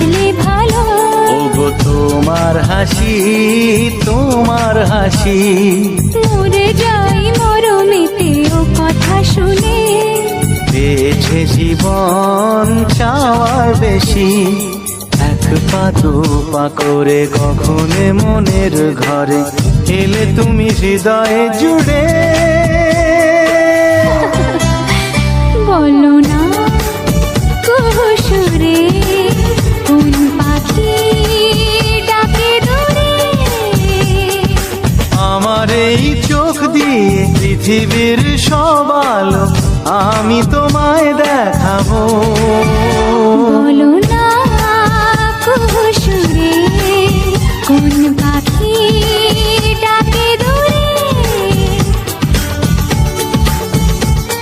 হাসলে ভালো। ওগো তোমার হাসি, তোমার হাসি, মরে যাই মরমেতে ও কথা শুনে। পেয়েছে জীবন চাওয়ার বেশি, এক পা দু পা করে কখনে মনের ঘরে এলে তুমি হৃদয়ে জুড়ে। বলো না কুহুসুরে কোন পাখি ডাকে দূরে। আমার এই চোখ দিয়ে পৃথিবীর সব আলো আমি তোমায় দেখাবো।